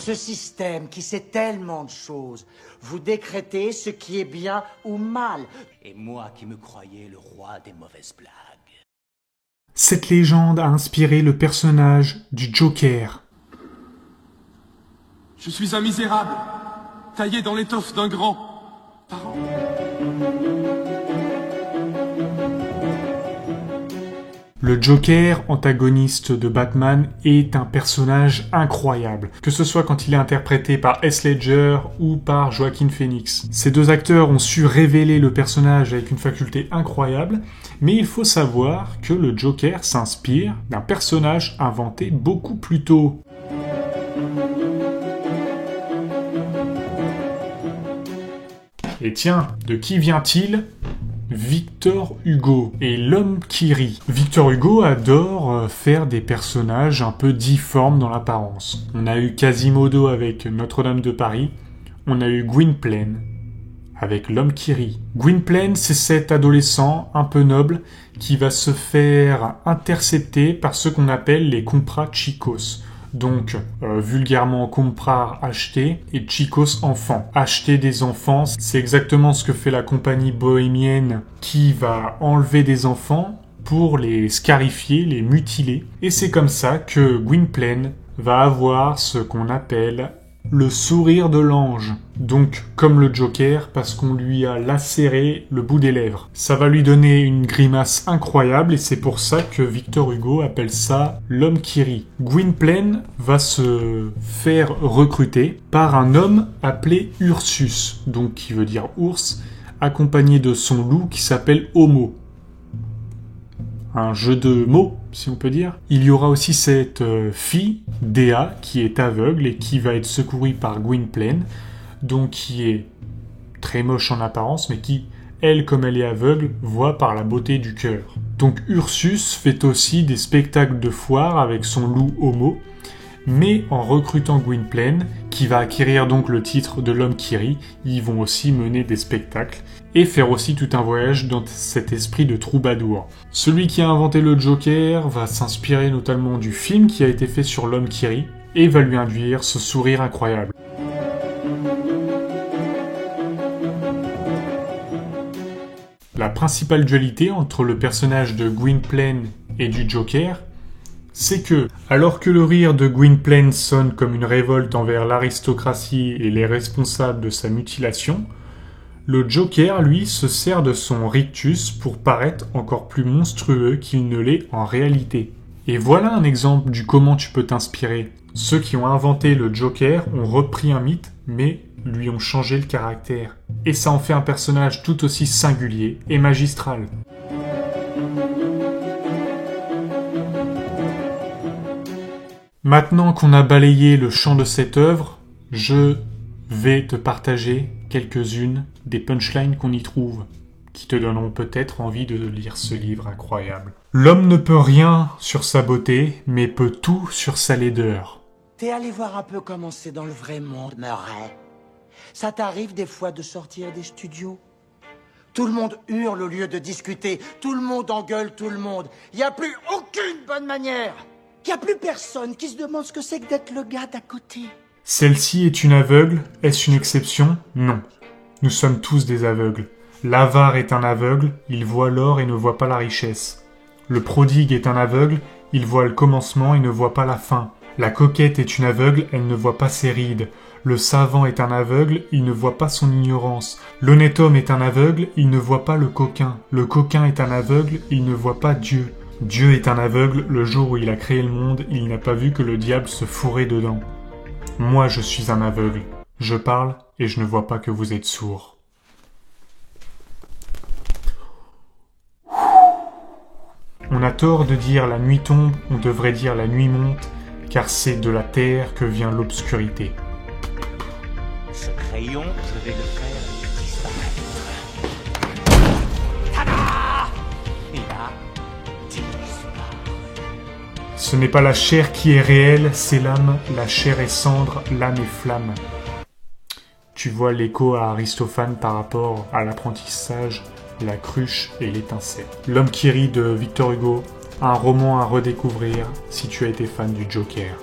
Ce système qui sait tellement de choses, vous décrétez ce qui est bien ou mal. Et moi qui me croyais le roi des mauvaises blagues. Cette légende a inspiré le personnage du Joker. Je suis un misérable, taillé dans l'étoffe d'un grand parent. Le Joker, antagoniste de Batman, est un personnage incroyable, que ce soit quand il est interprété par Heath Ledger ou par Joaquin Phoenix. Ces deux acteurs ont su révéler le personnage avec une faculté incroyable, mais il faut savoir que le Joker s'inspire d'un personnage inventé beaucoup plus tôt. Et tiens, de qui vient-il ? Victor Hugo et l'homme qui rit. Victor Hugo adore faire des personnages un peu difformes dans l'apparence. On a eu Quasimodo avec Notre-Dame de Paris, on a eu Gwynplaine avec l'homme qui rit. Gwynplaine, c'est cet adolescent un peu noble qui va se faire intercepter par ce qu'on appelle les compras chicos. Donc, vulgairement, comprar, acheter, et chicos, enfants. Acheter des enfants, c'est exactement ce que fait la compagnie bohémienne qui va enlever des enfants pour les scarifier, les mutiler. Et c'est comme ça que Gwynplaine va avoir ce qu'on appelle le sourire de l'ange. Donc, comme le Joker, parce qu'on lui a lacéré le bout des lèvres. Ça va lui donner une grimace incroyable et c'est pour ça que Victor Hugo appelle ça l'homme qui rit. Gwynplaine va se faire recruter par un homme appelé Ursus, donc qui veut dire ours, accompagné de son loup qui s'appelle Homo. Un jeu de mots, si on peut dire. Il y aura aussi cette fille, Dea, qui est aveugle et qui va être secourue par Gwynplaine, donc qui est très moche en apparence, mais qui, elle, comme elle est aveugle, voit par la beauté du cœur. Donc Ursus fait aussi des spectacles de foire avec son loup Homo, mais en recrutant Gwynplaine, qui va acquérir donc le titre de l'homme qui rit, ils vont aussi mener des spectacles et faire aussi tout un voyage dans cet esprit de troubadour. Celui qui a inventé le Joker va s'inspirer notamment du film qui a été fait sur l'homme qui rit et va lui induire ce sourire incroyable. La principale dualité entre le personnage de Gwynplaine et du Joker, c'est que, alors que le rire de Gwynplaine sonne comme une révolte envers l'aristocratie et les responsables de sa mutilation, le Joker, lui, se sert de son rictus pour paraître encore plus monstrueux qu'il ne l'est en réalité. Et voilà un exemple du comment tu peux t'inspirer. Ceux qui ont inventé le Joker ont repris un mythe, mais lui ont changé le caractère. Et ça en fait un personnage tout aussi singulier et magistral. Maintenant qu'on a balayé le champ de cette œuvre, je vais te partager quelques-unes des punchlines qu'on y trouve, qui te donneront peut-être envie de lire ce livre incroyable. L'homme ne peut rien sur sa beauté, mais peut tout sur sa laideur. T'es allé voir un peu comment c'est dans le vrai monde, Murray. Ça t'arrive des fois de sortir des studios? Tout le monde hurle au lieu de discuter. Tout le monde engueule tout le monde. Il n'y a plus aucune bonne manière. Il n'y a plus personne qui se demande ce que c'est que d'être le gars d'à côté. Celle-ci est une aveugle. Est-ce une exception? Non. Nous sommes tous des aveugles. L'avare est un aveugle, il voit l'or et ne voit pas la richesse. Le prodigue est un aveugle, il voit le commencement et ne voit pas la fin. La coquette est une aveugle, elle ne voit pas ses rides. Le savant est un aveugle, il ne voit pas son ignorance. L'honnête homme est un aveugle, il ne voit pas le coquin. Le coquin est un aveugle, il ne voit pas Dieu. Dieu est un aveugle, le jour où il a créé le monde, il n'a pas vu que le diable se fourrait dedans. Moi, je suis un aveugle. Je parle et je ne vois pas que vous êtes sourds. On a tort de dire la nuit tombe, on devrait dire la nuit monte, car c'est de la terre que vient l'obscurité. Ce crayon, je vais le faire disparaître. Et là, disparaît. Ce n'est pas la chair qui est réelle, c'est l'âme. La chair est cendre, l'âme est flamme. Tu vois l'écho à Aristophane par rapport à l'apprentissage, la cruche et l'étincelle. L'homme qui rit de Victor Hugo, un roman à redécouvrir si tu as été fan du Joker.